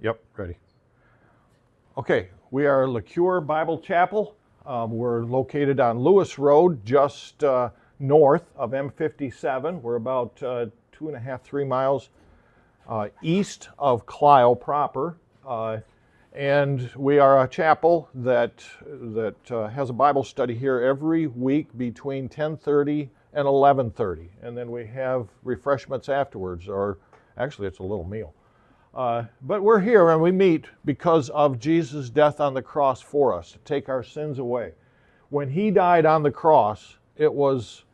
Yep, ready. Okay, we are LeCure Bible Chapel. We're located on Lewis Road, just north of M57. We're about 2.5, 3 miles east of Clio proper. And we are a chapel that has a Bible study here every week between 10:30 and 11:30. And then we have refreshments afterwards, or actually it's a little meal. But we're here and we meet because of Jesus' death on the cross for us, to take our sins away. When he died on the cross, it was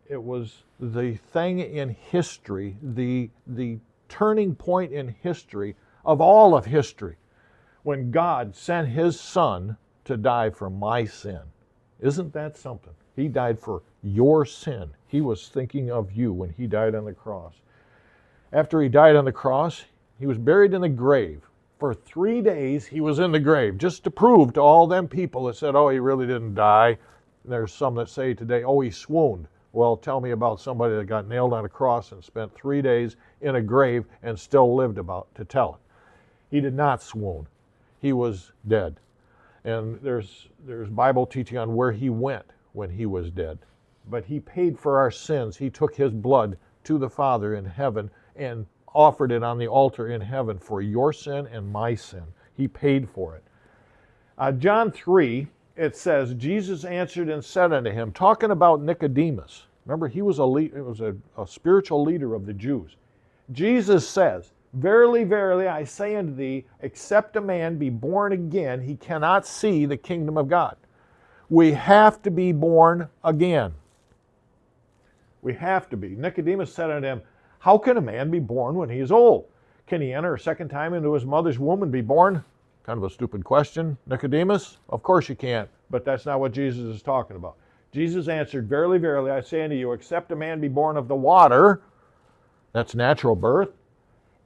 the thing in history, the turning point in history of all of history, when God sent his Son to die for my sin. Isn't that something? He died for your sin. He was thinking of you when he died on the cross. After he died on the cross, he was buried in the grave. For 3 days, he was in the grave, just to prove to all them people that said, oh, he really didn't die. There's some that say today, oh, he swooned. Well, tell me about somebody that got nailed on a cross and spent 3 days in a grave and still lived about to tell it. He did not swoon. He was dead. And there's Bible teaching on where he went when he was dead. But he paid for our sins. He took his blood to the Father in heaven and offered it on the altar in heaven for your sin and my sin. He paid for it. John 3, it says, Jesus answered and said unto him, talking about Nicodemus. Remember, he was a spiritual leader of the Jews. Jesus says, verily, verily, I say unto thee, except a man be born again, he cannot see the kingdom of God. We have to be born again. We have to be. Nicodemus said unto him, how can a man be born when he is old? Can he enter a second time into his mother's womb and be born? Kind of a stupid question, Nicodemus. Of course you can't, but that's not what Jesus is talking about. Jesus answered, verily, verily, I say unto you, except a man be born of the water, that's natural birth,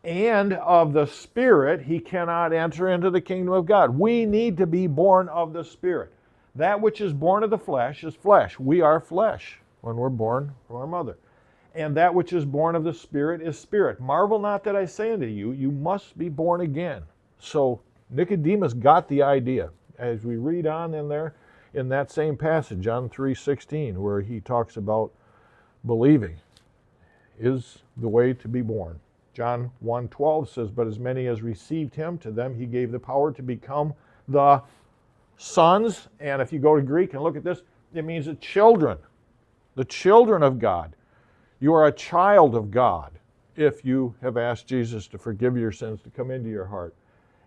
and of the Spirit, he cannot enter into the kingdom of God. We need to be born of the Spirit. That which is born of the flesh is flesh. We are flesh when we're born from our mother. And that which is born of the Spirit is spirit. Marvel not that I say unto you, you must be born again. So Nicodemus got the idea. As we read on in there, in that same passage, John 3:16, where he talks about believing is the way to be born. John 1:12 says, but as many as received him, to them he gave the power to become the sons. And if you go to Greek and look at this, it means the children of God. You are a child of God if you have asked Jesus to forgive your sins, to come into your heart,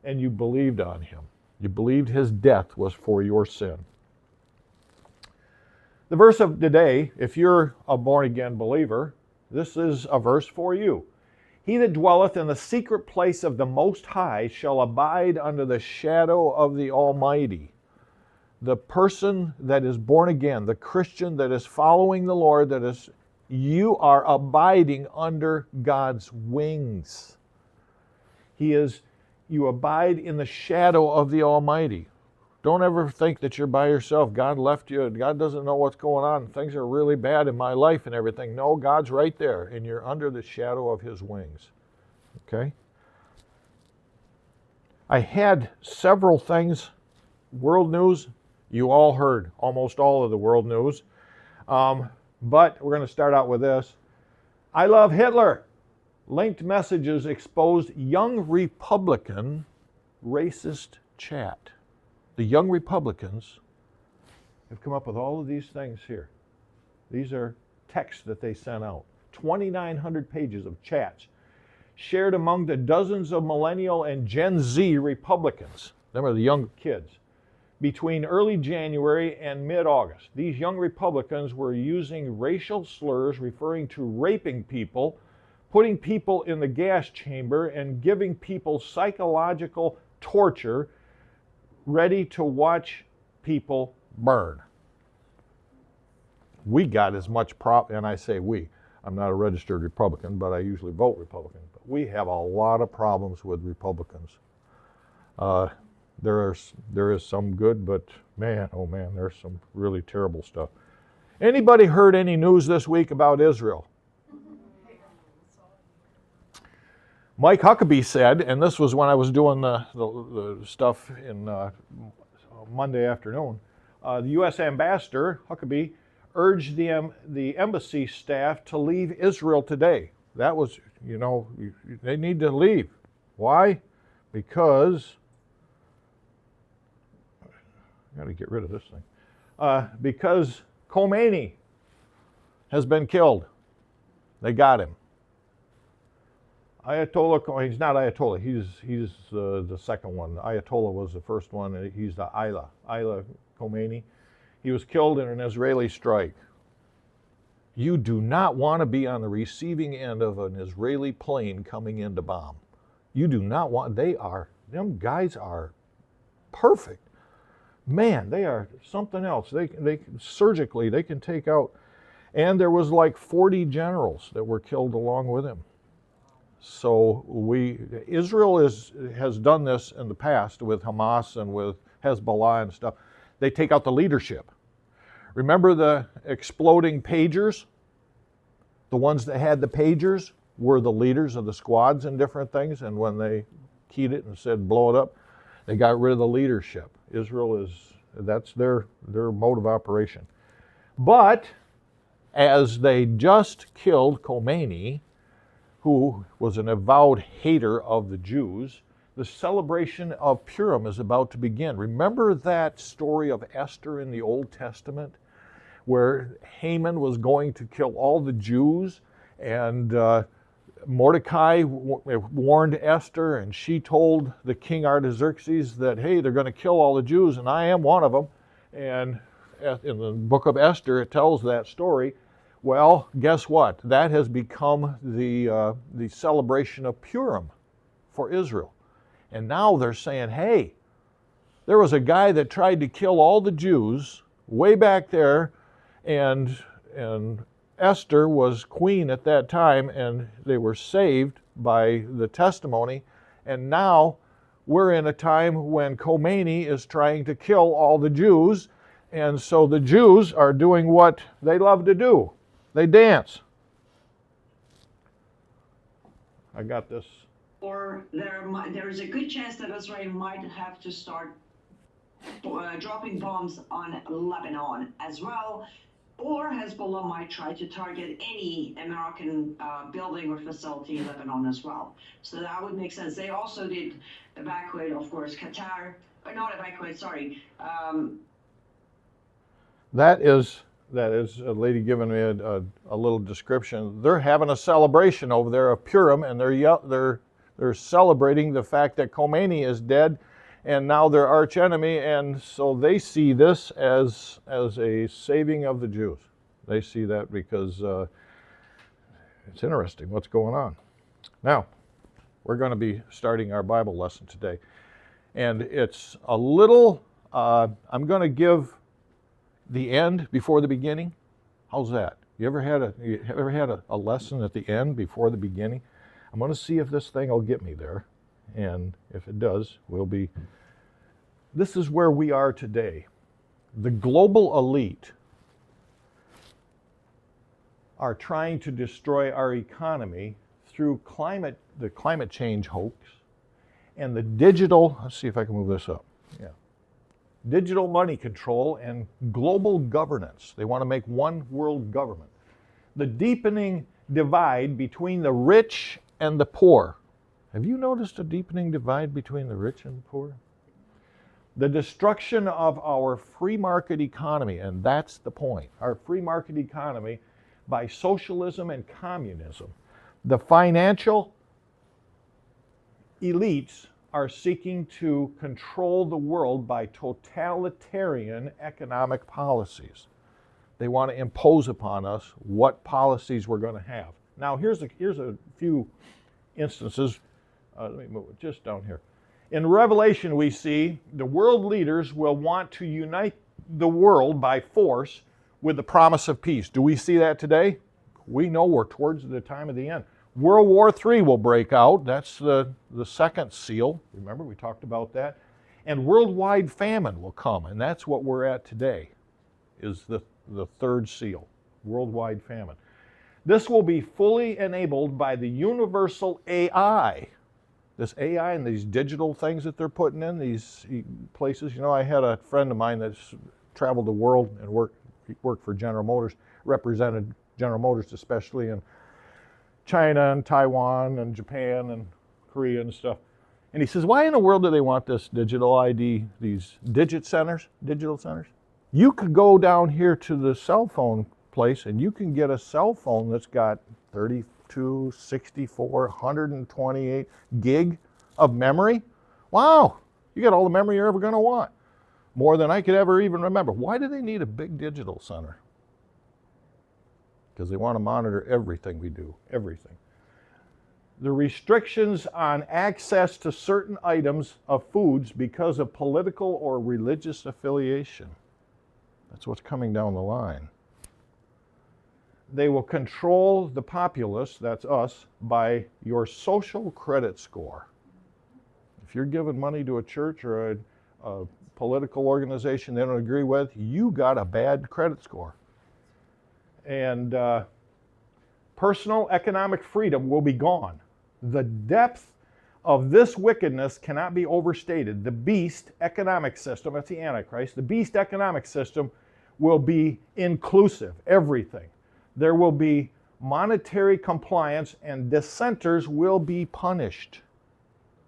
and you believed on him. You believed his death was for your sin. The verse of today, if you're a born-again believer, this is a verse for you. He that dwelleth in the secret place of the Most High shall abide under the shadow of the Almighty. The person that is born again, the Christian that is following the Lord, you are abiding under God's wings. You abide in the shadow of the Almighty. Don't ever think that you're by yourself. God left you. God doesn't know what's going on. Things are really bad in my life and everything. No, God's right there, and you're under the shadow of his wings. Okay? I had several things, world news. You all heard almost all of the world news. But we're going to start out with this. I love Hitler. Linked messages exposed young Republican racist chat. The young Republicans have come up with all of these things here. These are texts that they sent out. 2,900 pages of chats shared among the dozens of millennial and Gen Z Republicans. Them are the young kids. Between early January and mid-August, these young Republicans were using racial slurs referring to raping people, putting people in the gas chamber, and giving people psychological torture, ready to watch people burn. We got as much and I say we, I'm not a registered Republican, but I usually vote Republican. But we have a lot of problems with Republicans. There is some good, but man, oh man, there's some really terrible stuff. Anybody heard any news this week about Israel? Mike Huckabee said, and this was when I was doing the stuff in Monday afternoon, the U.S. ambassador, Huckabee, urged the embassy staff to leave Israel today. That was, they need to leave. Why? Because, I got to get rid of this thing. Because Khomeini has been killed. They got him. Ayatollah, he's not Ayatollah, he's the second one. Ayatollah was the first one, he's the Ayatollah Khomeini. He was killed in an Israeli strike. You do not want to be on the receiving end of an Israeli plane coming in to bomb. You do not want, them guys are perfect. Man, they are something else. They surgically, they can take out, and there was like 40 generals that were killed along with him. So Israel has done this in the past with Hamas and with Hezbollah and stuff. They take out the leadership. Remember the exploding pagers? The ones that had the pagers were the leaders of the squads and different things, and when they keyed it and said blow it up, they got rid of the leadership. Israel that's their mode of operation. But as they just killed Khomeini, who was an avowed hater of the Jews, the celebration of Purim is about to begin. Remember that story of Esther in the Old Testament, where Haman was going to kill all the Jews, and Mordecai warned Esther, and she told the king Artaxerxes that, hey, they're going to kill all the Jews, and I am one of them. And in the book of Esther, it tells that story. Well, guess what? That has become the celebration of Purim for Israel. And now they're saying, hey, there was a guy that tried to kill all the Jews way back there, and Esther was queen at that time, and they were saved by the testimony. And now we're in a time when Khomeini is trying to kill all the Jews, and so the Jews are doing what they love to do. They dance. I got this. Or there is a good chance that Israel might have to start dropping bombs on Lebanon as well. Or Hezbollah might try to target any American building or facility in Lebanon as well. So that would make sense. They also did evacuate, of course, Qatar. Or not evacuate, sorry. That is a lady giving me a little description. They're having a celebration over there of Purim, and they're celebrating the fact that Khomeini is dead, and now their arch enemy, and so they see this as a saving of the Jews. They see that because it's interesting what's going on. Now, we're going to be starting our Bible lesson today, and it's a little. I'm going to give the end before the beginning. How's that? You ever had a lesson at the end before the beginning? I'm going to see if this thing will get me there, and if it does, this is where we are today. The global elite are trying to destroy our economy through the climate change hoax and the digital, let's see if I can move this up. Yeah. Digital money control and global governance. They want to make one world government. The deepening divide between the rich and the poor. Have you noticed a deepening divide between the rich and the poor? The destruction of our free market economy, and that's the point, our free market economy by socialism and communism. The financial elites are seeking to control the world by totalitarian economic policies. They want to impose upon us what policies we're going to have. Now, here's a few instances. Let me move it just down here. In Revelation, we see the world leaders will want to unite the world by force with the promise of peace. Do we see that today? We know we're towards the time of the end. World War III will break out. That's the second seal. Remember, we talked about that. And worldwide famine will come, and that's what we're at today, is the third seal, worldwide famine. This will be fully enabled by the universal AI. This AI and these digital things that they're putting in these places. You know, I had a friend of mine that's traveled the world and worked for General Motors, represented General Motors especially in China and Taiwan and Japan and Korea and stuff. And he says, why in the world do they want this digital ID, these digital centers? You could go down here to the cell phone place and you can get a cell phone that's got 32, 64, 128 gig of memory. Wow, you got all the memory you're ever going to want. More than I could ever even remember. Why do they need a big digital center? Because they want to monitor everything we do, everything. The restrictions on access to certain items of foods because of political or religious affiliation. That's what's coming down the line. They will control the populace, that's us, by your social credit score. If you're giving money to a church or a political organization they don't agree with, you got a bad credit score. And personal economic freedom will be gone. The depth of this wickedness cannot be overstated. The beast economic system, that's the Antichrist, the beast economic system will be inclusive, everything. There will be monetary compliance and dissenters will be punished.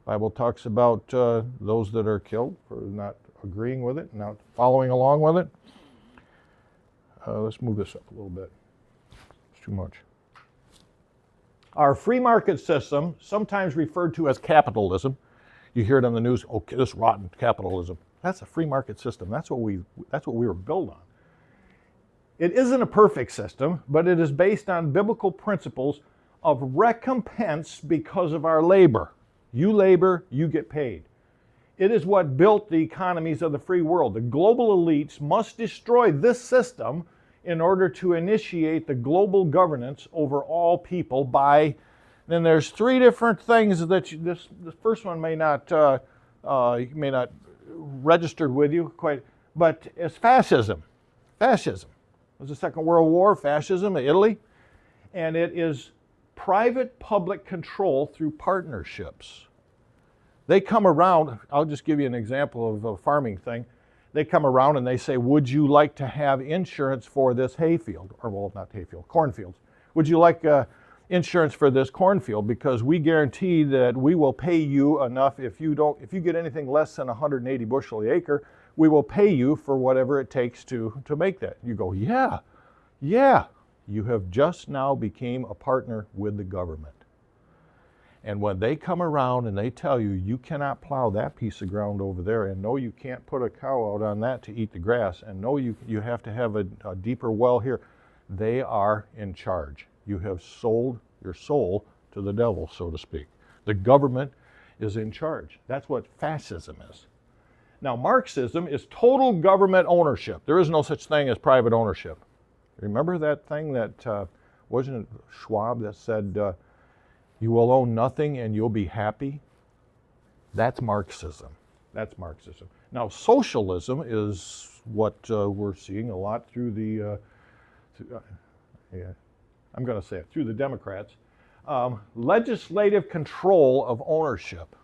The Bible talks about those that are killed for not agreeing with it, not following along with it. Let's move this up a little bit. It's too much. Our free market system, sometimes referred to as capitalism, you hear it on the news, okay, this rotten capitalism. That's a free market system. That's what we were built on. It isn't a perfect system, but it is based on biblical principles of recompense because of our labor. You labor, you get paid. It is what built the economies of the free world. The global elites must destroy this system in order to initiate the global governance over all people by, then there's three different things that this first one may not registered with you quite, but it's fascism. Fascism. It was the Second World War, fascism in Italy, and it is private-public control through partnerships. They come around, I'll just give you an example of a farming thing. They come around and they say, would you like to have insurance for this hayfield? Or, well, not hayfield, cornfields. Would you like insurance for this cornfield? Because we guarantee that we will pay you enough. If you get anything less than 180 bushel the acre, we will pay you for whatever it takes to make that. You go, yeah. You have just now became a partner with the government. And when they come around and they tell you, you cannot plow that piece of ground over there, and no, you can't put a cow out on that to eat the grass, and no, you have to have a deeper well here, they are in charge. You have sold your soul to the devil, so to speak. The government is in charge. That's what fascism is. Now, Marxism is total government ownership. There is no such thing as private ownership. Remember that thing that, wasn't it Schwab that said, you will own nothing and you'll be happy? That's Marxism. That's Marxism. Now, socialism is what we're seeing a lot through the, I'm going to say it, through the Democrats. Legislative control of ownership.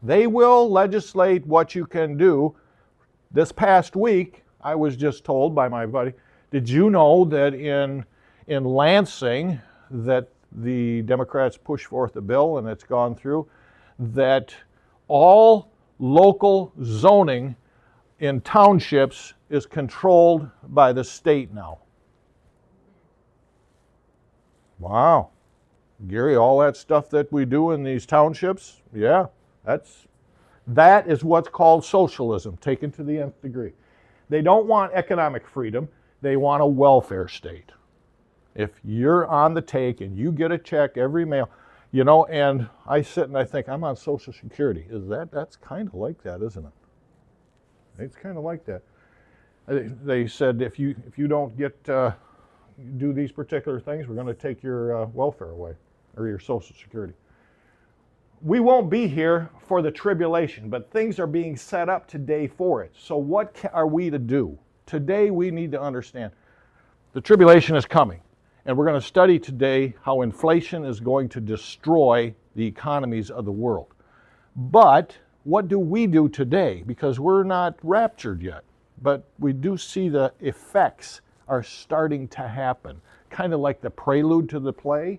They will legislate what you can do. This past week, I was just told by my buddy, did you know that in Lansing, that the Democrats pushed forth a bill and it's gone through, that all local zoning in townships is controlled by the state now. Wow. Gary, all that stuff that we do in these townships, yeah, that is what's called socialism, taken to the nth degree. They don't want economic freedom, they want a welfare state. If you're on the take and you get a check every mail, you know, and I sit and I think, I'm on Social Security. That's kind of like that, isn't it? It's kind of like that. They said if you don't do these particular things, we're going to take your welfare away, or your Social Security. We won't be here for the tribulation, but things are being set up today for it. So what are we to do? Today we need to understand the tribulation is coming. And we're going to study today how inflation is going to destroy the economies of the world. But what do we do today? Because we're not raptured yet, but we do see the effects are starting to happen, kind of like the prelude to the play.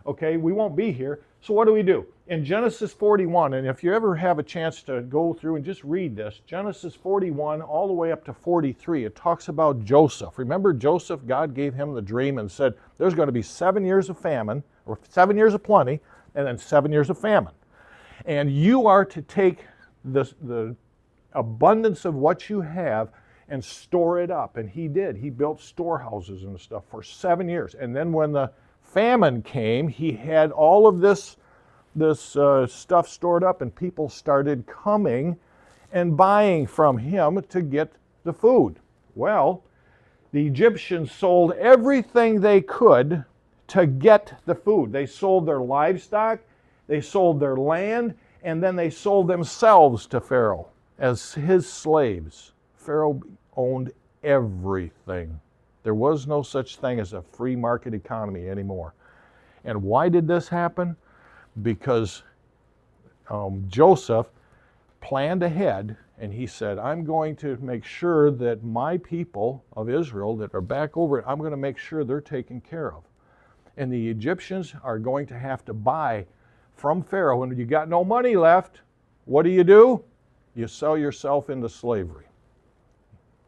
Okay, we won't be here. So what do? In Genesis 41, and if you ever have a chance to go through and just read this, Genesis 41 all the way up to 43, it talks about Joseph. Remember Joseph, God gave him the dream and said, there's going to be 7 years of famine, or 7 years of plenty, and then 7 years of famine. And you are to take the abundance of what you have and store it up. And he did. He built storehouses and stuff for 7 years. And then when the famine came, he had all of this stuff stored up, and people started coming and buying from him to get the food. Well, the Egyptians sold everything they could to get the food. They sold their livestock, they sold their land, and then they sold themselves to Pharaoh as his slaves. Pharaoh owned everything. There was no such thing as a free market economy anymore. And why did this happen? Because Joseph planned ahead, and he said, I'm going to make sure that my people of Israel that are back over, I'm going to make sure they're taken care of. And the Egyptians are going to have to buy from Pharaoh. When you got no money left, what do? You sell yourself into slavery.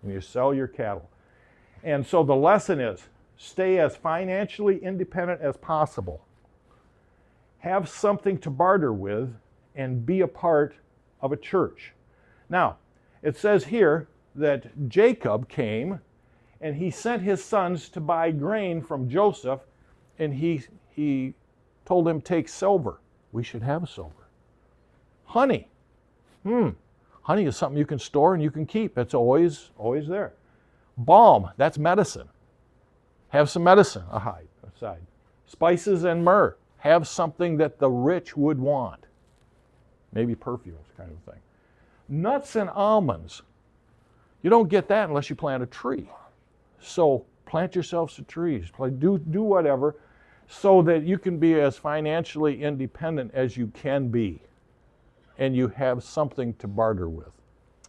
And you sell your cattle. And so the lesson is, stay as financially independent as possible. Have something to barter with, and be a part of a church. Now, it says here that Jacob came and he sent his sons to buy grain from Joseph, and he told him, take silver. We should have silver. Honey. Honey is something you can store and you can keep. It's always there. Balm, that's medicine. Have some medicine aside. Spices and myrrh. Have something that the rich would want. Maybe perfumes, kind of thing. Nuts and almonds. You don't get that unless you plant a tree. So plant yourself some trees. Do whatever so that you can be as financially independent as you can be. And you have something to barter with.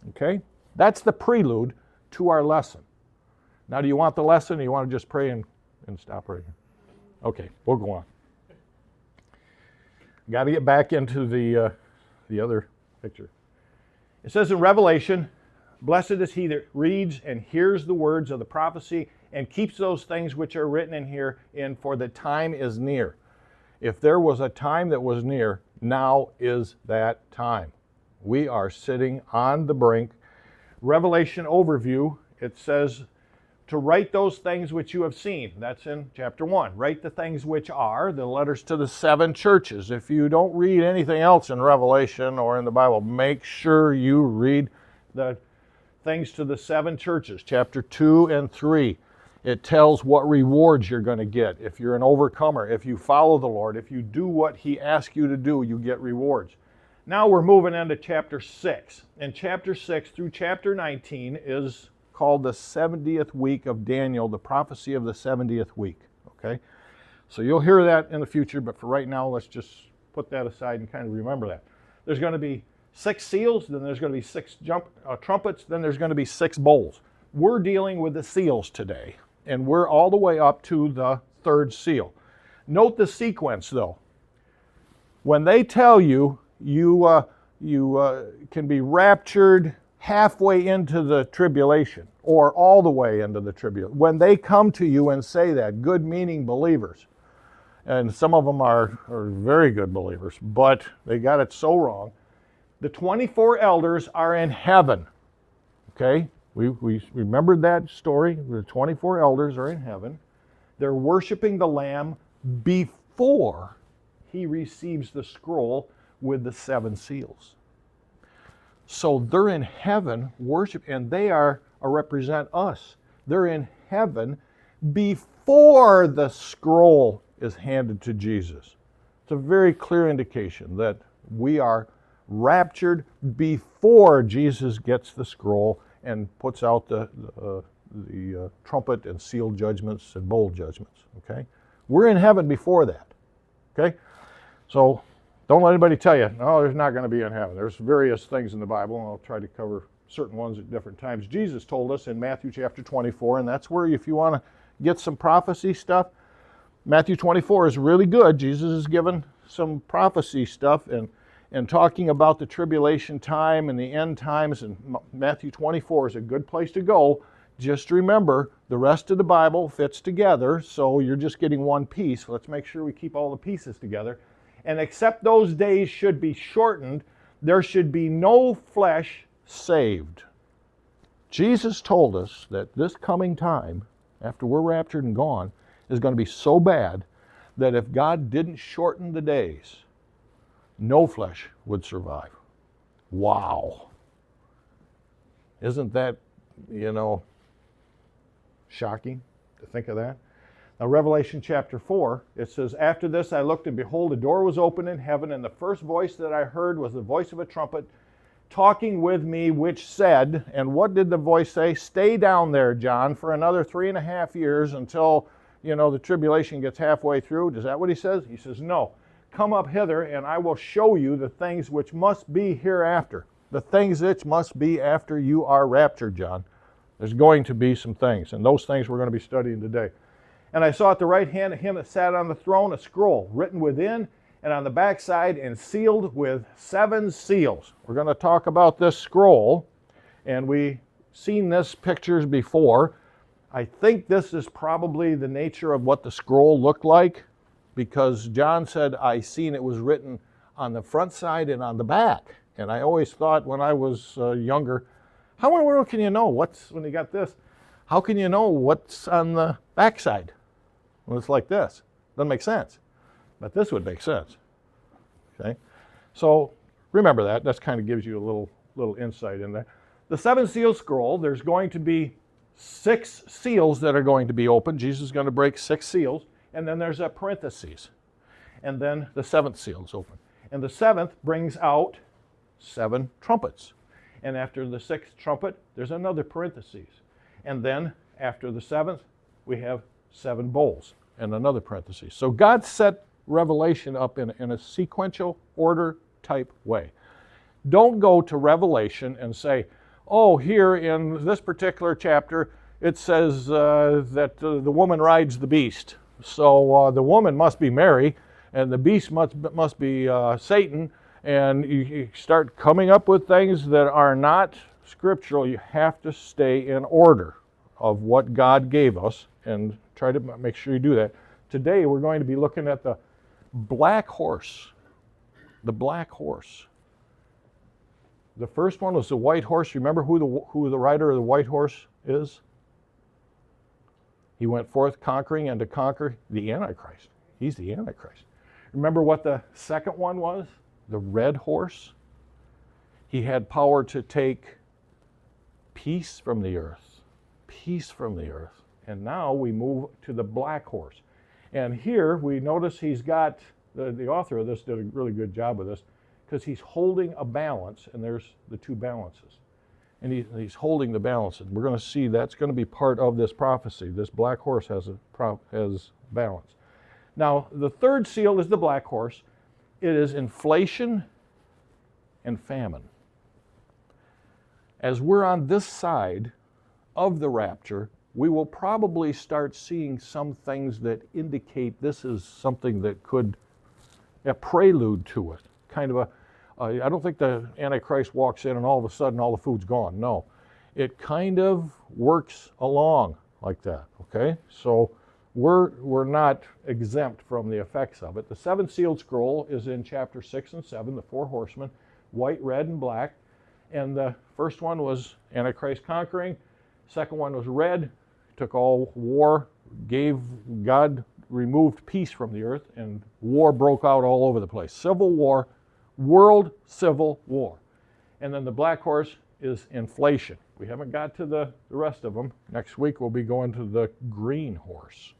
Okay? That's the prelude to our lesson. Now, do you want the lesson, or you want to just pray and stop right here? Okay, we'll go on. Got to get back into the other picture. It says in Revelation, blessed is he that reads and hears the words of the prophecy and keeps those things which are written in here, for the time is near. If there was a time that was near, now is that time. We are sitting on the brink. Revelation overview, it says to write those things which you have seen. That's in chapter 1. Write the things which are, the letters to the 7 churches. If you don't read anything else in Revelation or in the Bible, make sure you read the things to the 7 churches, chapter 2 and 3. It tells what rewards you're going to get. If you're an overcomer, if you follow the Lord, if you do what he asks you to do, you get rewards. Now we're moving into chapter 6. And chapter 6 through chapter 19 is called the 70th week of Daniel, the prophecy of the 70th week. Okay? So you'll hear that in the future, but for right now, let's just put that aside and kind of remember that. There's going to be 6 seals, then there's going to be 6 trumpets, then there's going to be 6 bowls. We're dealing with the seals today, and we're all the way up to the 3rd seal. Note the sequence, though. When they tell you you can be raptured halfway into the tribulation or all the way into the tribulation, when they come to you and say that, good-meaning believers, and some of them are very good believers, but they got it so wrong, the 24 elders are in heaven. Okay? We remembered that story. The 24 elders are in heaven. They're worshiping the Lamb before he receives the scroll with the 7 seals. So they're in heaven worship, and they represent us. They're in heaven before the scroll is handed to Jesus. It's a very clear indication that we are raptured before Jesus gets the scroll and puts out the the trumpet and seal judgments and bowl judgments. Okay, we're in heaven before that. Okay, so don't let anybody tell you, no, there's not going to be in heaven. There's various things in the Bible, and I'll try to cover certain ones at different times. Jesus told us in Matthew chapter 24, and that's where if you want to get some prophecy stuff, Matthew 24 is really good. Jesus is given some prophecy stuff and talking about the tribulation time and the end times, and Matthew 24 is a good place to go. Just remember, the rest of the Bible fits together, so you're just getting one piece. Let's make sure we keep all the pieces together. And except those days should be shortened, there should be no flesh saved. Jesus told us that this coming time, after we're raptured and gone, is going to be so bad that if God didn't shorten the days, no flesh would survive. Wow. Isn't that, shocking to think of that? Now, Revelation chapter 4, it says, "After this I looked, and behold, a door was opened in heaven, and the first voice that I heard was the voice of a trumpet talking with me, which said," and what did the voice say? "Stay down there, John, for another 3.5 years until, the tribulation gets halfway through." Is that what he says? He says, "No. Come up hither, and I will show you the things which must be hereafter." The things which must be after you are raptured, John. There's going to be some things, and those things we're going to be studying today. "And I saw at the right hand of him that sat on the throne a scroll written within and on the backside and sealed with 7 seals. We're going to talk about this scroll, and we've seen this pictures before. I think this is probably the nature of what the scroll looked like, because John said, "I seen it was written on the front side and on the back." And I always thought when I was younger, how in the world can you know when you got this, how can you know what's on the back side when it's like this? Doesn't make sense. But this would make sense. Okay? So remember that. That kind of gives you a little insight in there. The 7 seal scroll, there's going to be 6 seals that are going to be opened. Jesus is going to break 6 seals. And then there's a parenthesis. And then the 7th seal is open. And the 7th brings out 7 trumpets. And after the 6th trumpet, there's another parenthesis. And then after the 7th, we have 7 bowls and another parenthesis. So God set Revelation up in a sequential order type way. Don't go to Revelation and say, oh, here in this particular chapter, it says that the woman rides the beast. So the woman must be Mary, and the beast must be Satan, and you start coming up with things that are not scriptural. You have to stay in order of what God gave us and try to make sure you do that. Today we're going to be looking at the black horse. The black horse. The first one was the white horse. Remember who the rider of the white horse is? He went forth conquering and to conquer the Antichrist. He's the Antichrist. Remember what the second one was? The red horse. He had power to take peace from the earth. Peace from the earth. And now we move to the black horse. And here we notice he's got, the author of this did a really good job of this, because he's holding a balance, and there's the 2 balances. And he's holding the balances. We're going to see that's going to be part of this prophecy. This black horse has balance. Now, the 3rd seal is the black horse. It is inflation and famine. As we're on this side of the rapture, we will probably start seeing some things that indicate this is something that could, a prelude to it. Kind of I don't think the Antichrist walks in and all of a sudden all the food's gone. No. It kind of works along like that, okay? So we're not exempt from the effects of it. The 7th sealed scroll is in chapter 6 and 7, the 4 horsemen, white, red, and black. And the first one was Antichrist conquering. Second one was red, took all war, God removed peace from the earth, and war broke out all over the place. Civil war, world civil war. And then the black horse is inflation. We haven't got to the rest of them. Next week we'll be going to the green horse.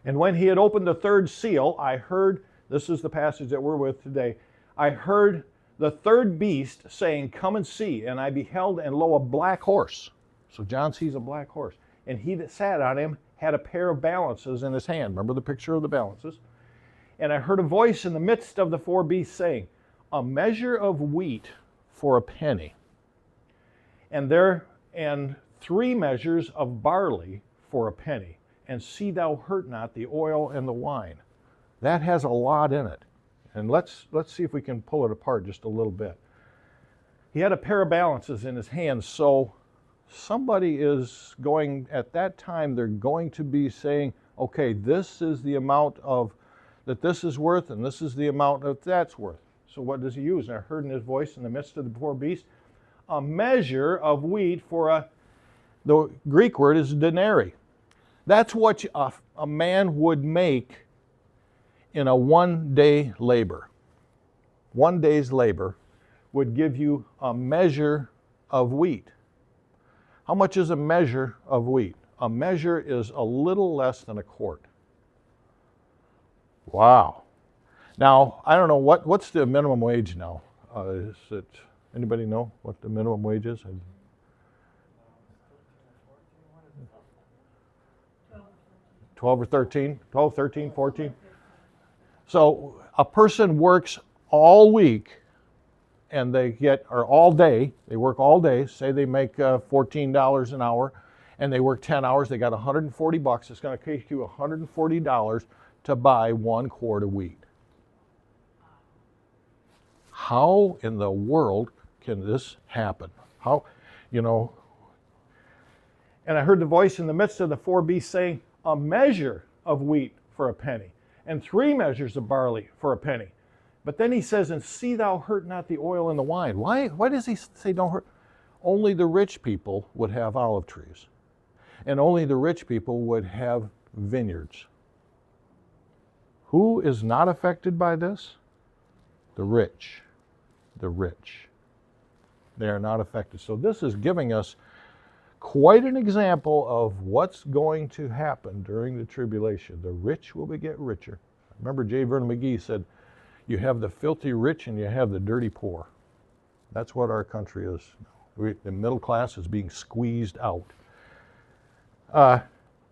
And when he had opened the 3rd seal, I heard, this is the passage that we're with today, I heard the 3rd beast saying, "Come and see." And I beheld, and lo, a black horse. So John sees a black horse. And he that sat on him had a pair of balances in his hand. Remember the picture of the balances? And I heard a voice in the midst of the four beasts saying, a measure of wheat for a penny, and 3 measures of barley for a penny, and see thou hurt not the oil and the wine. That has a lot in it. And let's see if we can pull it apart just a little bit. He had a pair of balances in his hands, so somebody is going, at that time, they're going to be saying, okay, this is the amount of that this is worth, and this is the amount that that's worth. So what does he use? And I heard in his voice in the midst of the four beasts, a measure of wheat for the Greek word is denarii. That's what a man would make in a 1-day labor. 1 day's labor would give you a measure of wheat. How much is a measure of wheat? A measure is a little less than a quart. Wow. Now, I don't know, what's the minimum wage now? Is it, anybody know what the minimum wage is? 12 or 13? 12, 13, 14? So a person works all week and they get, or all day, they work all day, say they make $14 an hour and they work 10 hours, they got $140. It's going to cost you $140 to buy 1 quart of wheat. How in the world can this happen? How, you know? And I heard the voice in the midst of the four beasts saying, a measure of wheat for a penny, and 3 measures of barley for a penny. But then he says, and see thou hurt not the oil and the wine. Why does he say don't hurt? Only the rich people would have olive trees. And only the rich people would have vineyards. Who is not affected by this? The rich. The rich. They are not affected. So this is giving us quite an example of what's going to happen during the tribulation. The rich will get richer. Remember J. Vernon McGee said, you have the filthy rich and you have the dirty poor. That's what our country is. The middle class is being squeezed out.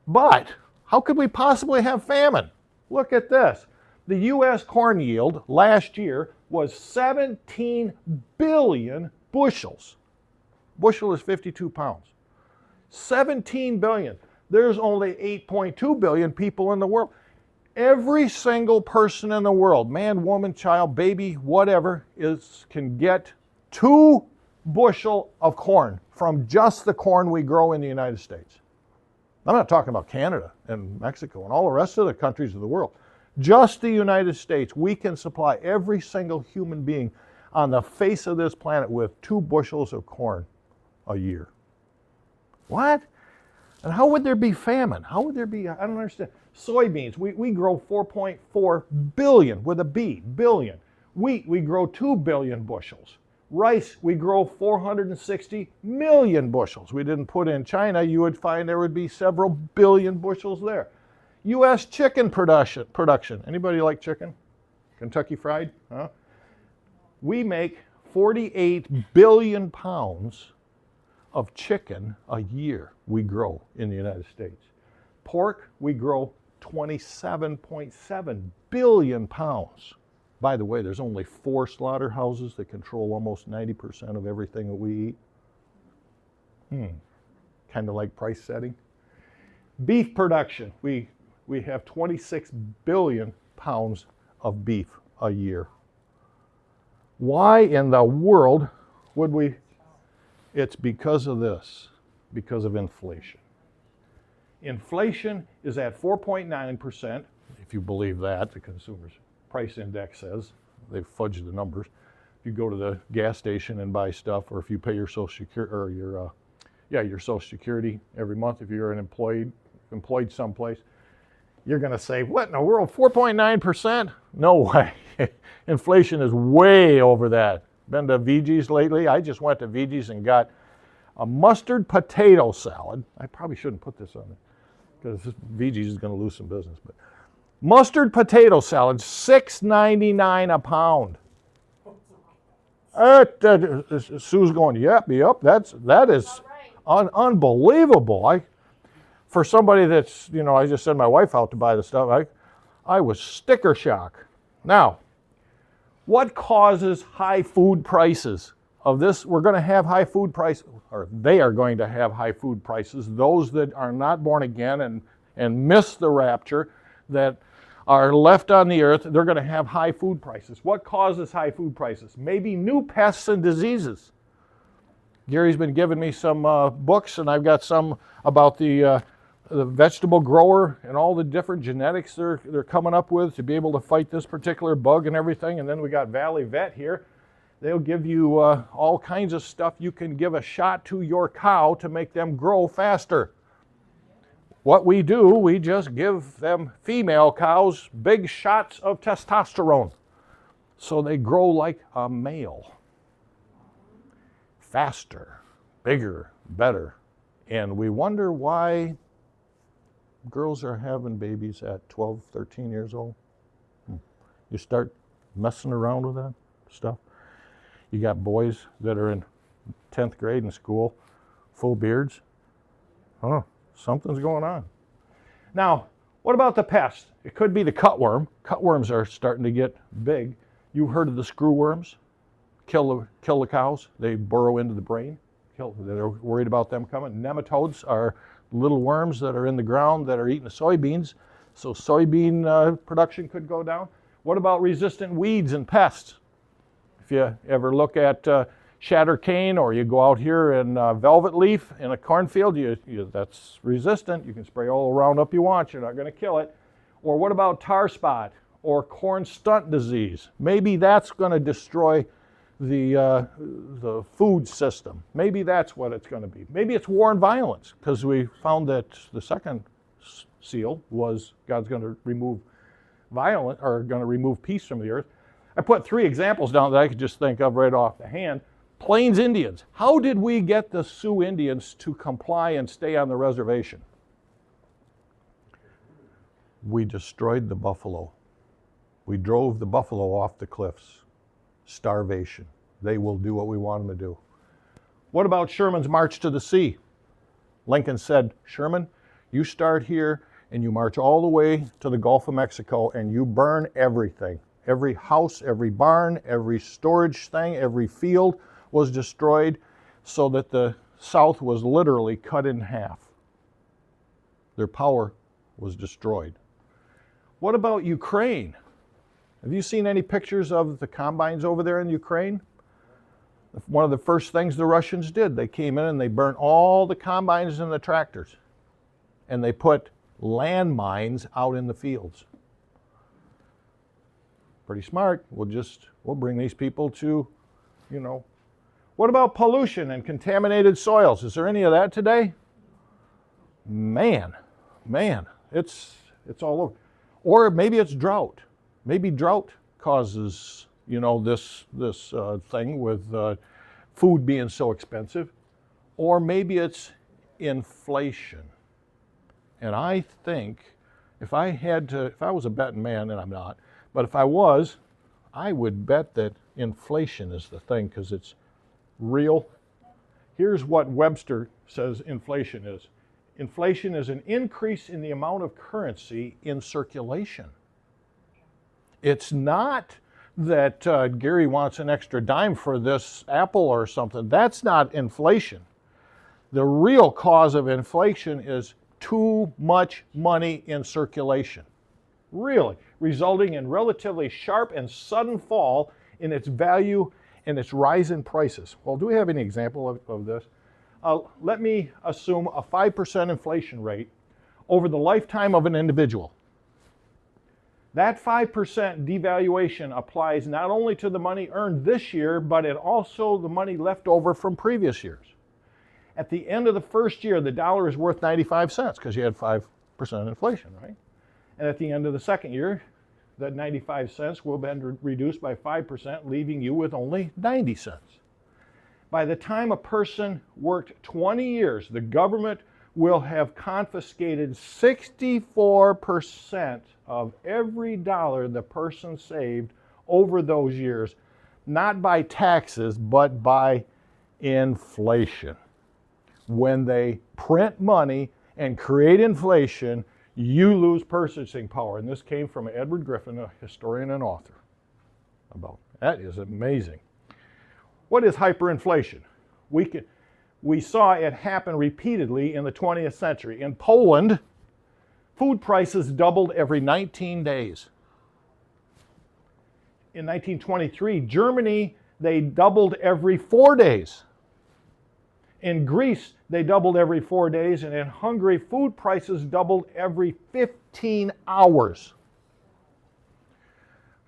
But how could we possibly have famine? Look at this. The U.S. corn yield last year was 17 billion bushels. Bushel is 52 pounds. 17 billion. There's only 8.2 billion people in the world. Every single person in the world, man, woman, child, baby, whatever, can get 2 bushel of corn from just the corn we grow in the United States. I'm not talking about Canada and Mexico and all the rest of the countries of the world. Just the United States, we can supply every single human being on the face of this planet with 2 bushels of corn a year. What? And how would there be famine? How would there be, I don't understand. Soybeans, we grow 4.4 billion with a B, billion. Wheat, we grow 2 billion bushels. Rice, we grow 460 million bushels. We didn't put in China, you would find there would be several billion bushels there. U.S. chicken production. Anybody like chicken? Kentucky Fried? Huh? We make 48 billion pounds of chicken a year we grow in the United States. Pork, we grow 27.7 billion pounds. By the way, there's only 4 slaughterhouses that control almost 90% of everything that we eat. Kind of like price setting. Beef production, we have 26 billion pounds of beef a year. Why in the world would we? It's because of this, because of inflation. Inflation is at 4.9%, if you believe that, the Consumer Price Index says. They've fudged the numbers. If you go to the gas station and buy stuff, or if you pay your Social Security, or your Social Security every month, if you're an employed someplace, you're going to say, what in the world, 4.9%? No way. Inflation is way over that. Been to VG's lately? I just went to VG's and got a mustard potato salad. I probably shouldn't put this on it because VG's is going to lose some business. But mustard potato salad, $6.99 a pound. Sue's going, yep, that is Unbelievable. For somebody that's, I just sent my wife out to buy the stuff, I was sticker shock. Now, what causes high food prices? Of this, we're going to have high food prices, or they are going to have high food prices. Those that are not born again and miss the rapture, that are left on the earth, they're going to have high food prices. What causes high food prices? Maybe new pests and diseases. Gary's been giving me some books, and I've got some about the vegetable grower and all the different genetics they're coming up with to be able to fight this particular bug and everything. And then we got Valley Vet here. They'll give you all kinds of stuff you can give a shot to your cow to make them grow faster. What we do, we just give them female cows big shots of testosterone so they grow like a male. Faster, bigger, better. And we wonder why girls are having babies at 12, 13 years old. You start messing around with that stuff. You got boys that are in 10th grade in school, full beards. Oh, something's going on. Now, what about the pest? It could be the cutworm. Cutworms are starting to get big. You heard of the screwworms? Kill the cows. They burrow into the brain. They're worried about them coming. Nematodes are little worms that are in the ground that are eating the soybeans. So soybean production could go down. What about resistant weeds and pests? If you ever look at shatter cane, or you go out here in velvet leaf in a cornfield, that's resistant. You can spray all the Roundup you want. You're not going to kill it. Or what about tar spot or corn stunt disease? Maybe that's going to destroy the food system. Maybe that's what it's going to be. Maybe it's war and violence, because we found that the second seal was God's going to remove violence, or going to remove peace from the earth. I put 3 examples down that I could just think of right off the hand. Plains Indians. How did we get the Sioux Indians to comply and stay on the reservation? We destroyed the buffalo. We drove the buffalo off the cliffs. Starvation. They will do what we want them to do. What about Sherman's march to the sea? Lincoln said, Sherman, you start here and you march all the way to the Gulf of Mexico and you burn everything. Every house, every barn, every storage thing, every field was destroyed, so that the South was literally cut in half. Their power was destroyed. What about Ukraine? Have you seen any pictures of the combines over there in Ukraine? One of the first things the Russians did, they came in and they burnt all the combines and the tractors. And they put landmines out in the fields. Pretty smart. We'll bring these people to, What about pollution and contaminated soils? Is there any of that today? Man, it's all over. Or maybe it's drought. Maybe drought causes, this thing with food being so expensive. Or maybe it's inflation. And I think if I was a betting man, and I'm not, but if I was, I would bet that inflation is the thing, because it's real. Here's what Webster says inflation is. Inflation is an increase in the amount of currency in circulation. It's not that Gary wants an extra dime for this apple or something. That's not inflation. The real cause of inflation is too much money in circulation. Really, resulting in relatively sharp and sudden fall in its value and its rise in prices. Well, do we have any example of this? Let me assume a 5% inflation rate over the lifetime of an individual. That 5% devaluation applies not only to the money earned this year, but it also the money left over from previous years. At the end of the first year, the dollar is worth 95 cents because you had 5% inflation, right? And at the end of the second year, that 95 cents will be reduced by 5%, leaving you with only 90 cents. By the time a person worked 20 years, the government will have confiscated 64% of every dollar the person saved over those years, not by taxes, but by inflation. when they print money and create inflation, you lose purchasing power. And this came from Edward Griffin, a historian and author. That is amazing. What is hyperinflation? We saw it happen repeatedly in the 20th century. In Poland, food prices doubled every 19 days. In 1923, Germany, they doubled every 4 days. In Greece, they doubled every 4 days, and in Hungary, food prices doubled every 15 hours.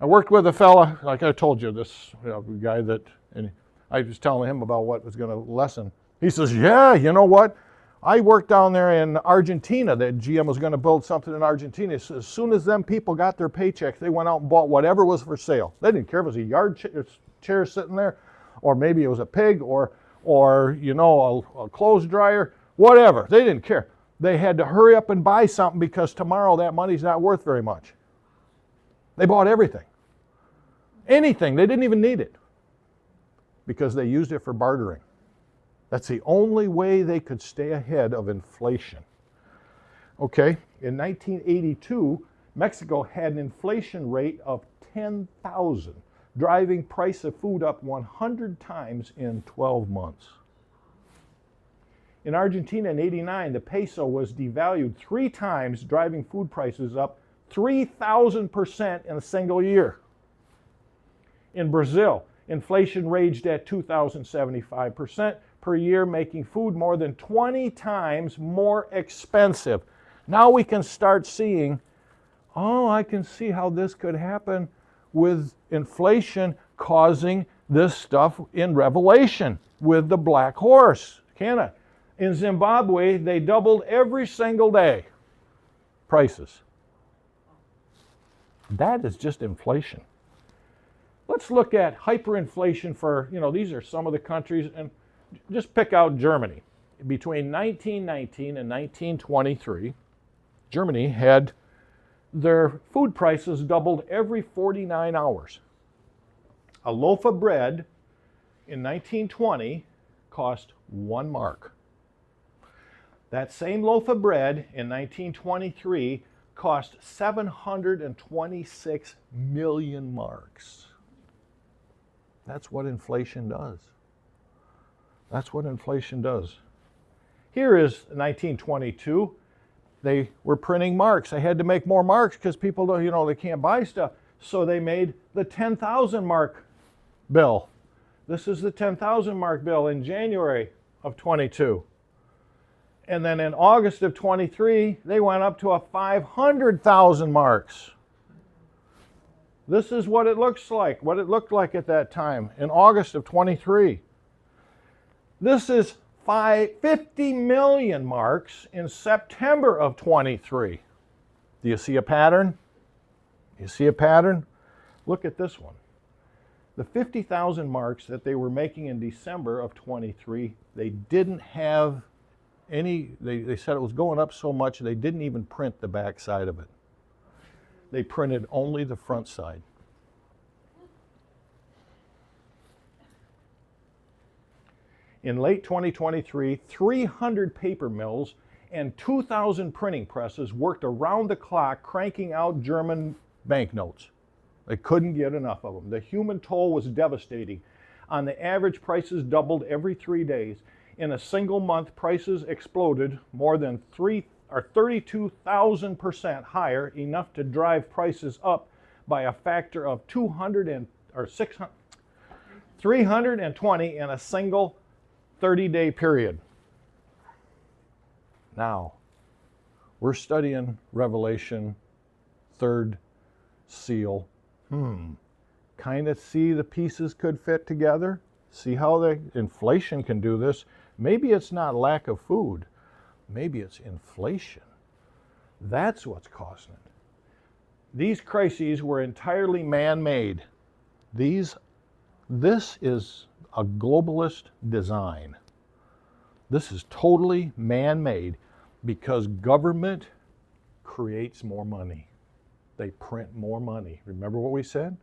I worked with a fella, like I told you, this guy that, and I was telling him about what was going to lessen. He says, yeah, you know what? I worked down there in Argentina. That GM was going to build something in Argentina. He says, as soon as them people got their paychecks, they went out and bought whatever was for sale. They didn't care if it was a yard chair sitting there, or maybe it was a pig, or a clothes dryer, whatever. They didn't care. They had to hurry up and buy something because tomorrow that money's not worth very much. They bought everything. Anything. They didn't even need it because they used it for bartering. That's the only way they could stay ahead of inflation. Okay, in 1982, Mexico had an inflation rate of 10,000, driving price of food up 100 times in 12 months. In Argentina in 89, the peso was devalued 3 times, driving food prices up 3,000% in a single year. In Brazil, inflation raged at 2,075% per year, making food more than 20 times more expensive. Now we can start seeing, I can see how this could happen with inflation causing this stuff in Revelation with the black horse. Can I? In Zimbabwe, they doubled every single day prices. That is just inflation. Let's look at hyperinflation for, these are some of the countries, and just pick out Germany. Between 1919 and 1923, Germany had their food prices doubled every 49 hours. A loaf of bread in 1920 cost 1 mark. That same loaf of bread in 1923 cost 726 million marks. That's what inflation does. That's what inflation does. Here is 1922. They were printing marks. They had to make more marks because people don't, they can't buy stuff. So they made the 10,000 mark bill. This is the 10,000 mark bill in January of 22. And then in August of 23, they went up to a 500,000 marks. This is what it looks like, what it looked like at that time in August of 23. This is 50 million marks in September of 23. Do you see a pattern? You see a pattern? Look at this one. The 50,000 marks that they were making in December of 23, they didn't have any, they said it was going up so much they didn't even print the back side of it. They printed only the front side. In late 2023, 300 paper mills and 2,000 printing presses worked around the clock cranking out German banknotes. They couldn't get enough of them. The human toll was devastating. On the average, prices doubled every 3 days. In a single month, prices exploded more than 32,000% higher, enough to drive prices up by a factor of 320 in a single 30-day period. Now, we're studying Revelation, 3rd seal. Kind of see the pieces could fit together? See how the inflation can do this? Maybe it's not lack of food. Maybe it's inflation. That's what's causing it. These crises were entirely man-made. This is a globalist design. This is totally man-made because government creates more money. They print more money. Remember what we said?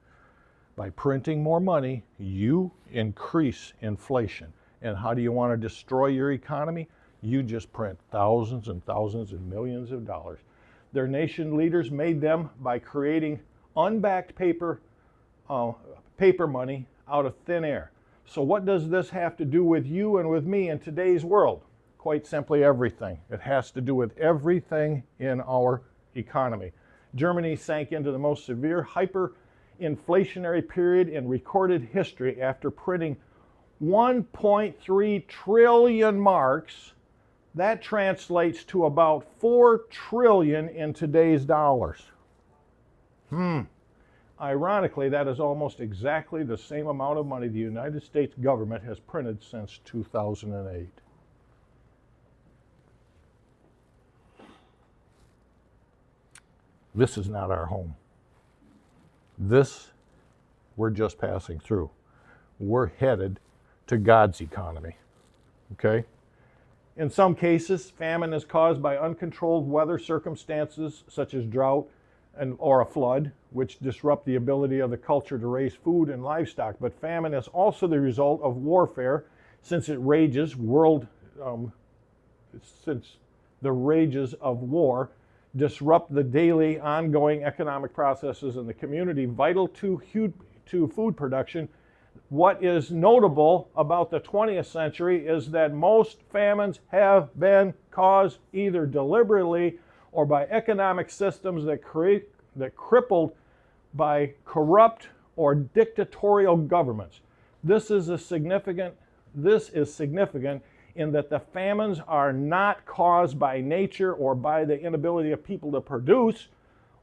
By printing more money, you increase inflation. And how do you want to destroy your economy? You just print thousands and thousands and millions of dollars. Their nation leaders made them by creating unbacked paper money out of thin air. So what does this have to do with you and with me in today's world? Quite simply everything. It has to do with everything in our economy. Germany sank into the most severe hyperinflationary period in recorded history after printing 1.3 trillion marks. That translates to about 4 trillion in today's dollars. Ironically, that is almost exactly the same amount of money the United States government has printed since 2008. This is not our home. This, we're just passing through. We're headed to God's economy, okay? In some cases, famine is caused by uncontrolled weather circumstances such as drought or a flood, which disrupt the ability of the culture to raise food and livestock. But famine is also the result of warfare, since it rages since the rages of war disrupt the daily ongoing economic processes in the community vital to food production. What is notable about the 20th century is that most famines have been caused either deliberately or by economic systems that crippled by corrupt or dictatorial governments. This is significant in that the famines are not caused by nature or by the inability of people to produce,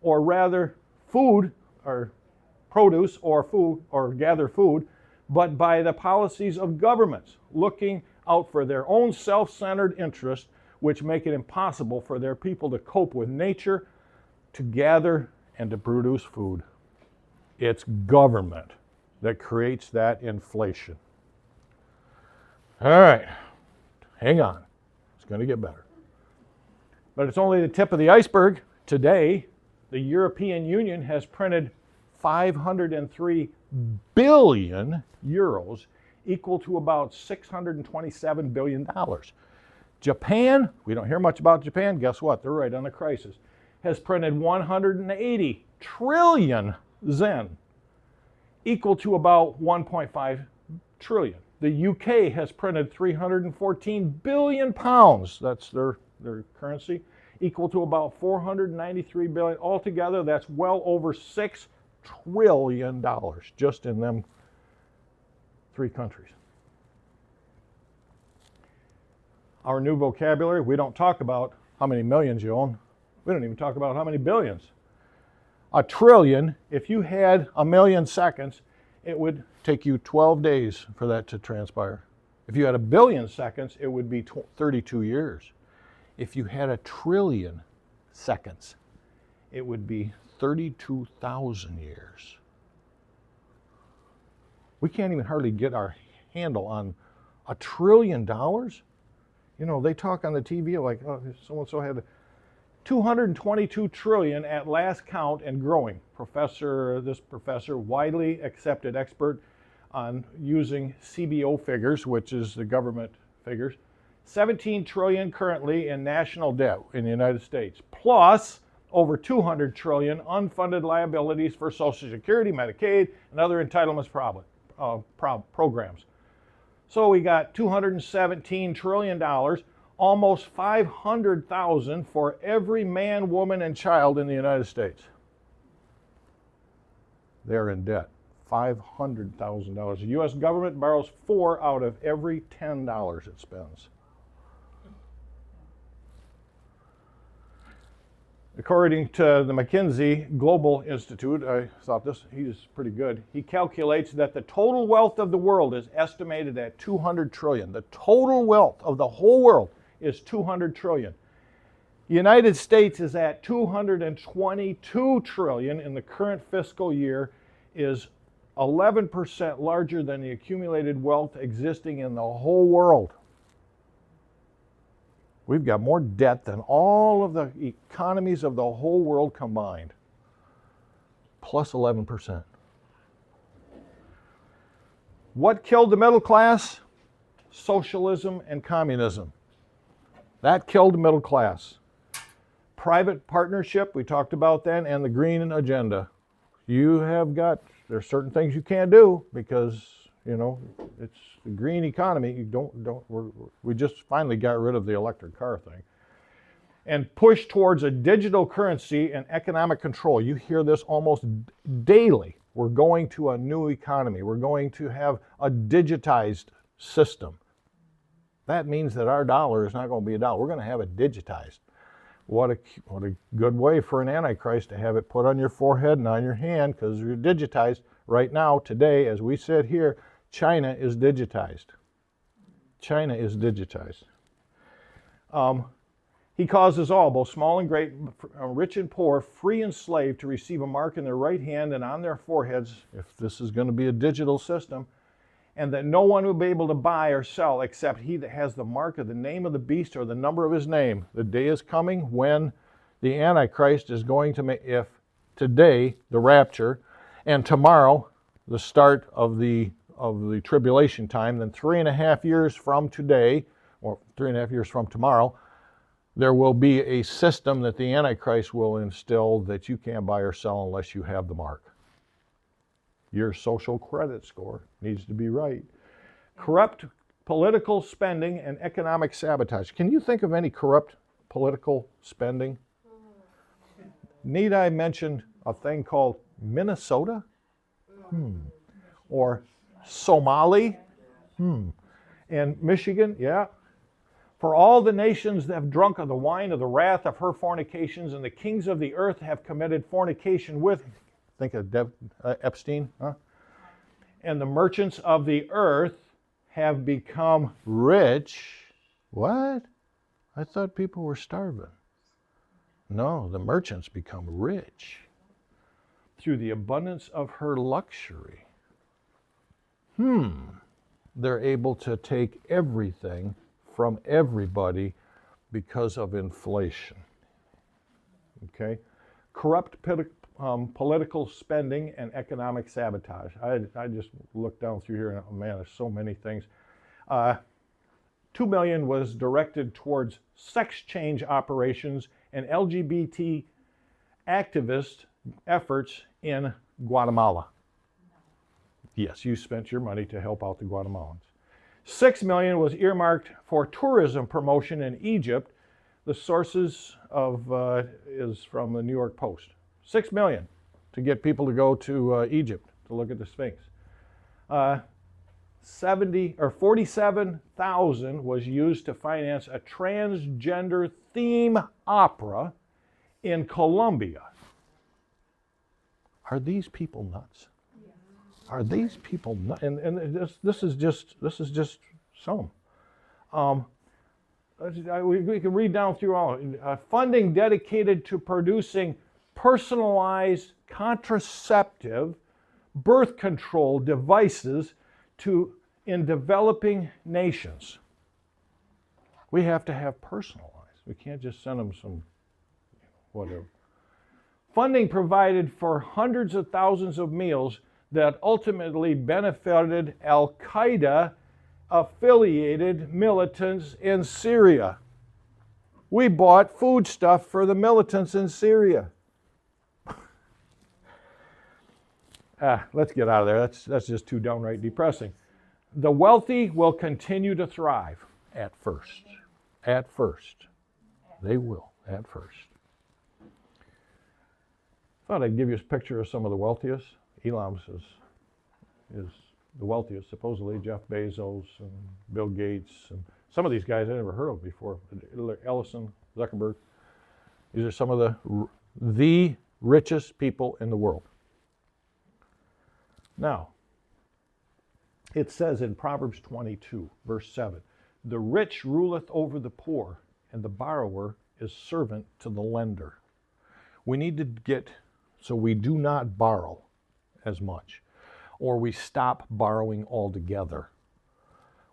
or rather food or produce or food or gather food, but by the policies of governments looking out for their own self-centered interests, which make it impossible for their people to cope with nature, to gather and to produce food. It's government that creates that inflation. All right, hang on. It's going to get better. But it's only the tip of the iceberg. Today, the European Union has printed 503 billion euros, equal to about $627 billion. Japan, we don't hear much about Japan. Guess what? They're right on the crisis. Has printed 180 trillion yen, equal to about 1.5 trillion. The UK has printed 314 billion pounds. That's their currency, equal to about 493 billion. Altogether, that's well over $6 trillion just in them 3 countries. Our new vocabulary, we don't talk about how many millions you own. We don't even talk about how many billions. A trillion, if you had 1 million seconds, it would take you 12 days for that to transpire. If you had 1 billion seconds, it would be 32 years. If you had 1 trillion seconds, it would be 32,000 years. We can't even hardly get our handle on $1 trillion. You know, they talk on the TV like, oh, so-and-so had 222 trillion at last count and growing. This professor, widely accepted expert on using CBO figures, which is the government figures, 17 trillion currently in national debt in the United States, plus over 200 trillion unfunded liabilities for Social Security, Medicaid, and other entitlements programs. So we got $217 trillion, almost 500,000 for every man, woman, and child in the United States. They're in debt. $500,000. The U.S. government borrows 4 out of every $10 it spends. According to the McKinsey Global Institute, I thought he's pretty good. He calculates that the total wealth of the world is estimated at 200 trillion. The total wealth of the whole world is 200 trillion. The United States is at 222 trillion in the current fiscal year, is 11% larger than the accumulated wealth existing in the whole world. We've got more debt than all of the economies of the whole world combined, plus 11%. What killed the middle class? Socialism and communism. That killed the middle class. Private partnership, we talked about that, and the green agenda. There's certain things you can't do because, it's the green economy. We just finally got rid of the electric car thing. And push towards a digital currency and economic control. You hear this almost daily. We're going to a new economy. We're going to have a digitized system. That means that our dollar is not going to be a dollar. We're going to have it digitized. What a good way for an Antichrist to have it put on your forehead and on your hand, because you're digitized. Right now, today, as we sit here, China is digitized. China is digitized. He causes all, both small and great, rich and poor, free and slave, to receive a mark in their right hand and on their foreheads, if this is going to be a digital system, and that no one will be able to buy or sell except he that has the mark of the name of the beast or the number of his name. The day is coming when the Antichrist is going to make, if today, the rapture, and tomorrow, the start of the tribulation time, then 3.5 years from today, or 3.5 years from tomorrow, there will be a system that the Antichrist will instill that you can't buy or sell unless you have the mark. Your social credit score needs to be right. Corrupt political spending and economic sabotage. Can you think of any corrupt political spending? Need I mention a thing called Minnesota? Or Somali? And Michigan? Yeah. For all the nations that have drunk of the wine of the wrath of her fornications, and the kings of the earth have committed fornication with, think of Epstein, huh? And the merchants of the earth have become rich. What? I thought people were starving. No, the merchants become rich through the abundance of her luxury. They're able to take everything from everybody because of inflation. Okay? Corrupt political spending and economic sabotage. I just looked down through here and, oh man, there's so many things. 2 million was directed towards sex change operations and LGBT activist efforts in Guatemala. Yes, you spent your money to help out the Guatemalans. 6 million was earmarked for tourism promotion in Egypt. The sources of is from the New York Post. 6 million to get people to go to Egypt to look at the Sphinx. 47,000 was used to finance a transgender theme opera in Colombia. Are these people nuts? Are these people nuts? And this is just some. We can read down through all. Funding dedicated to producing personalized contraceptive birth control devices in developing nations. We have to have personalized. We can't just send them some whatever. Funding provided for hundreds of thousands of meals that ultimately benefited Al-Qaeda affiliated militants in Syria. We bought foodstuff for the militants in Syria. Let's get out of there. That's just too downright depressing. The wealthy will continue to thrive at first. At first. They will, at first. Thought I'd give you a picture of some of the wealthiest. Elam's is the wealthiest, supposedly. Jeff Bezos and Bill Gates and some of these guys I never heard of before. Ellison, Zuckerberg. These are some of the richest people in the world. Now, it says in Proverbs 22, verse 7, the rich ruleth over the poor, and the borrower is servant to the lender. We need to get so we do not borrow as much, or we stop borrowing altogether.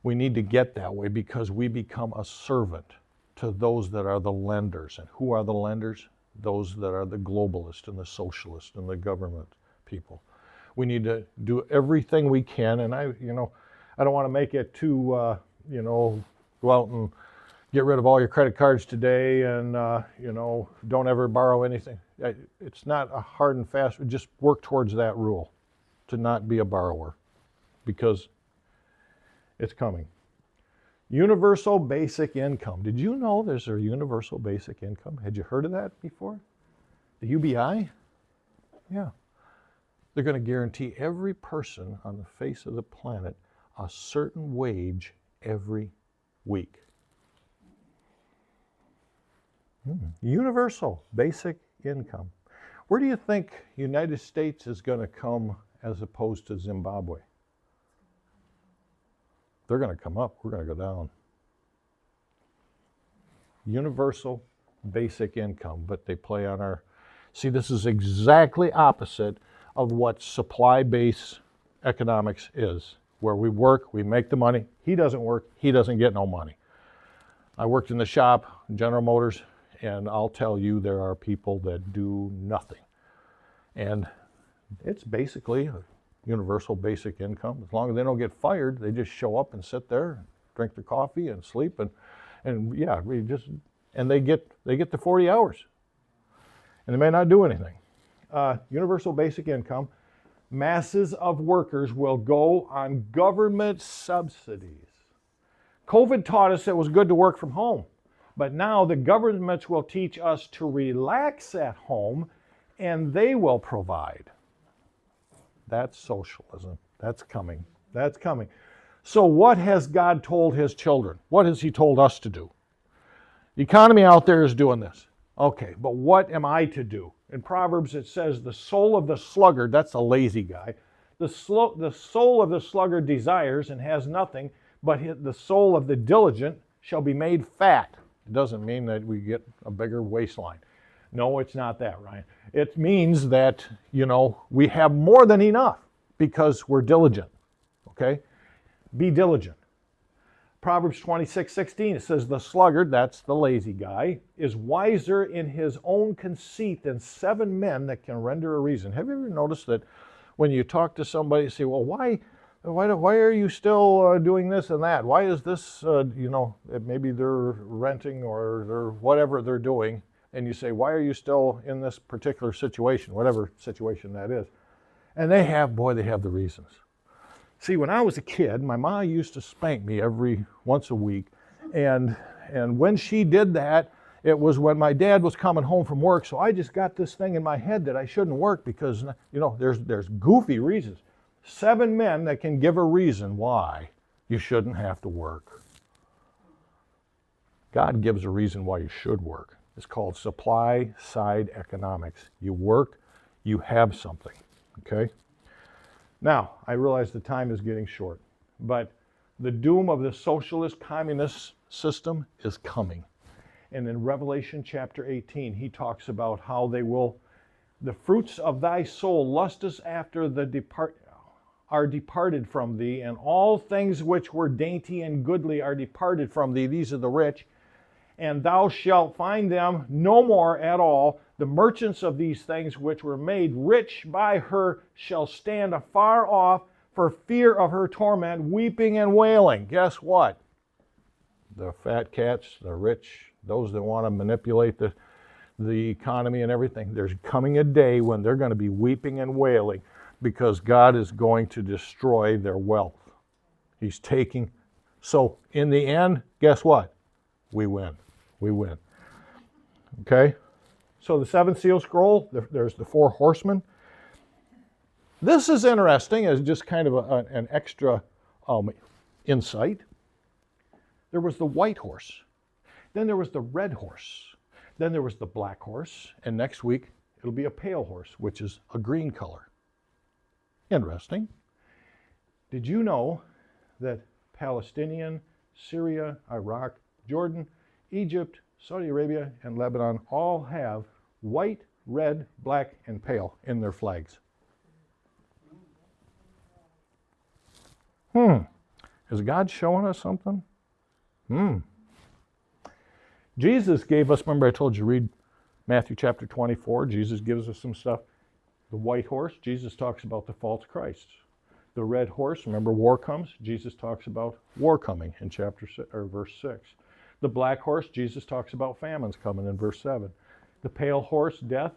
We need to get that way because we become a servant to those that are the lenders. And who are the lenders? Those that are the globalists and the socialists and the government people. We need to do everything we can, and I don't want to make it too, go out and get rid of all your credit cards today and, don't ever borrow anything. It's not a hard and fast, just work towards that rule to not be a borrower because it's coming. Universal basic income. Did you know there's a universal basic income? Had you heard of that before? The UBI? Yeah. They're going to guarantee every person on the face of the planet a certain wage every week. Universal basic income. Where do you think United States is going to come as opposed to Zimbabwe? They're going to come up. We're going to go down. Universal basic income, but they play on our... See, this is exactly opposite of what supply-based economics is, where we work, we make the money. He doesn't work, he doesn't get no money. I worked in the shop, General Motors, and I'll tell you there are people that do nothing. And it's basically a universal basic income. As long as they don't get fired, they just show up and sit there, drink their coffee and sleep, and yeah, they get the 40 hours. And they may not do anything. Universal basic income. Masses of workers will go on government subsidies. COVID taught us it was good to work from home, but now the governments will teach us to relax at home and they will provide. That's socialism. That's coming. That's coming. So what has God told his children? What has he told us to do? The economy out there is doing this. Okay, but what am I to do? In Proverbs it says, the soul of the sluggard, that's a lazy guy, the soul of the sluggard desires and has nothing, but the soul of the diligent shall be made fat. It doesn't mean that we get a bigger waistline. No, it's not that, Ryan. It means that, we have more than enough because we're diligent, okay? Be diligent. Proverbs 26:16, it says, the sluggard, that's the lazy guy, is wiser in his own conceit than 7 men that can render a reason. Have you ever noticed that when you talk to somebody, you say, well, why are you still doing this and that? Why is this, maybe they're renting or they're whatever they're doing, and you say, why are you still in this particular situation, whatever situation that is? And they have the reasons. See, when I was a kid, my mom used to spank me once a week. And when she did that, it was when my dad was coming home from work. So I just got this thing in my head that I shouldn't work because, there's goofy reasons. 7 men that can give a reason why you shouldn't have to work. God gives a reason why you should work. It's called supply side economics. You work, you have something, okay? Now, I realize the time is getting short, but the doom of the socialist communist system is coming. And in Revelation chapter 18, he talks about how the fruits of thy soul lusteth after are departed from thee, and all things which were dainty and goodly are departed from thee. These are the rich. And thou shalt find them no more at all. The merchants of these things which were made rich by her shall stand afar off for fear of her torment, weeping and wailing. Guess what? The fat cats, the rich, those that want to manipulate the economy and everything, there's coming a day when they're going to be weeping and wailing because God is going to destroy their wealth. He's taking. So in the end, guess what? We win. We win. Okay? So the 7th seal scroll, there's the 4 horsemen. This is interesting as just kind of an extra insight. There was the white horse. Then there was the red horse. Then there was the black horse. And next week, it'll be a pale horse, which is a green color. Interesting. Did you know that Palestinian, Syria, Iraq, Jordan, Egypt, Saudi Arabia, and Lebanon all have white, red, black, and pale in their flags? Is God showing us something? Jesus gave us, remember I told you, read Matthew chapter 24. Jesus gives us some stuff. The white horse, Jesus talks about the false Christs. The red horse, remember war comes. Jesus talks about war coming in verse 6. The black horse, Jesus talks about famines coming in verse 7. The pale horse, death,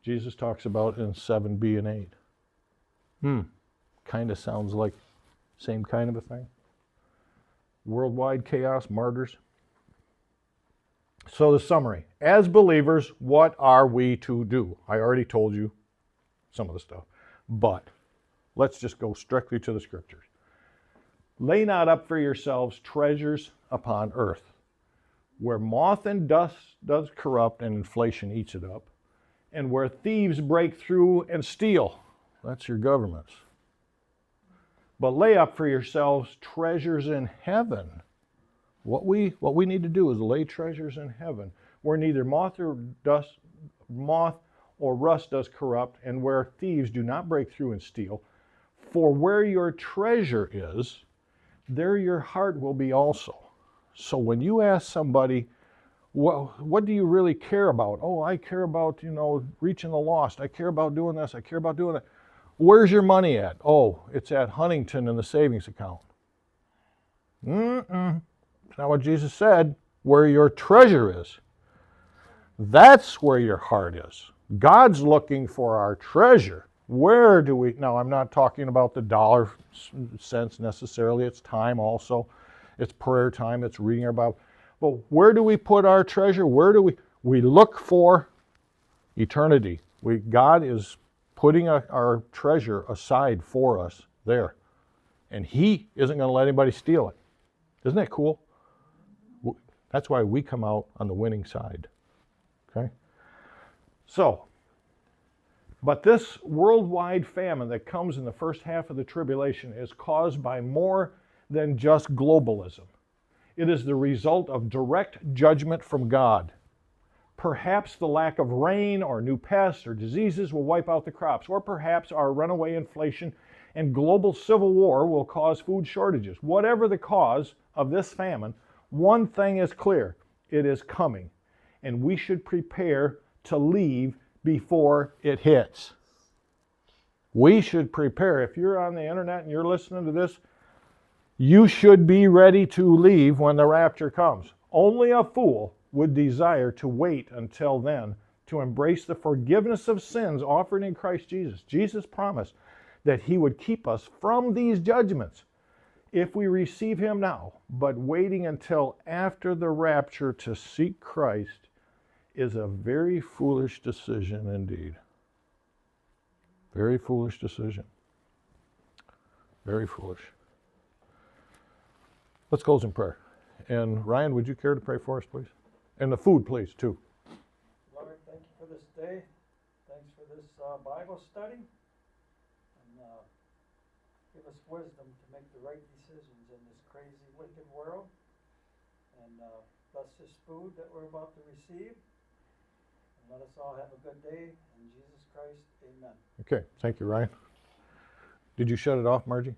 Jesus talks about in 7b and 8. Kind of sounds like same kind of a thing. Worldwide chaos, martyrs. So the summary. As believers, what are we to do? I already told you some of the stuff. But let's just go strictly to the scriptures. Lay not up for yourselves treasures upon earth, where moth and dust does corrupt and inflation eats it up, and where thieves break through and steal. That's your governments. But lay up for yourselves treasures in heaven. What we need to do is lay treasures in heaven, where neither moth or rust does corrupt, and where thieves do not break through and steal. For where your treasure is, there your heart will be also. So when you ask somebody, what do you really care about? Oh, I care about, reaching the lost. I care about doing this. I care about doing that. Where's your money at? Oh, it's at Huntington in the savings account. It's not what Jesus said. Where your treasure is, that's where your heart is. God's looking for our treasure. Where do we, now I'm not talking about the dollar sense necessarily, it's time also. It's prayer time, it's reading our Bible. But where do we put our treasure? Where do we look for eternity. God is putting our treasure aside for us there. And He isn't going to let anybody steal it. Isn't that cool? That's why we come out on the winning side. Okay? So, but this worldwide famine that comes in the first half of the tribulation is caused by more than just globalism. It is the result of direct judgment from God. Perhaps the lack of rain or new pests or diseases will wipe out the crops, or perhaps our runaway inflation and global civil war will cause food shortages. Whatever the cause of this famine, one thing is clear: it is coming, and we should prepare to leave before it hits. We should prepare. If you're on the internet and you're listening to this, you should be ready to leave when the rapture comes. Only a fool would desire to wait until then to embrace the forgiveness of sins offered in Christ Jesus. Jesus promised that He would keep us from these judgments if we receive Him now. But waiting until after the rapture to seek Christ is a very foolish decision indeed. Very foolish decision. Very foolish. Let's close in prayer. And Ryan, would you care to pray for us, please? And the food, please, too. Lord, thank you for this day. Thanks for this Bible study. And give us wisdom to make the right decisions in this crazy, wicked world. And bless this food that we're about to receive. And let us all have a good day. In Jesus Christ, amen. Okay, thank you, Ryan. Did you shut it off, Margie?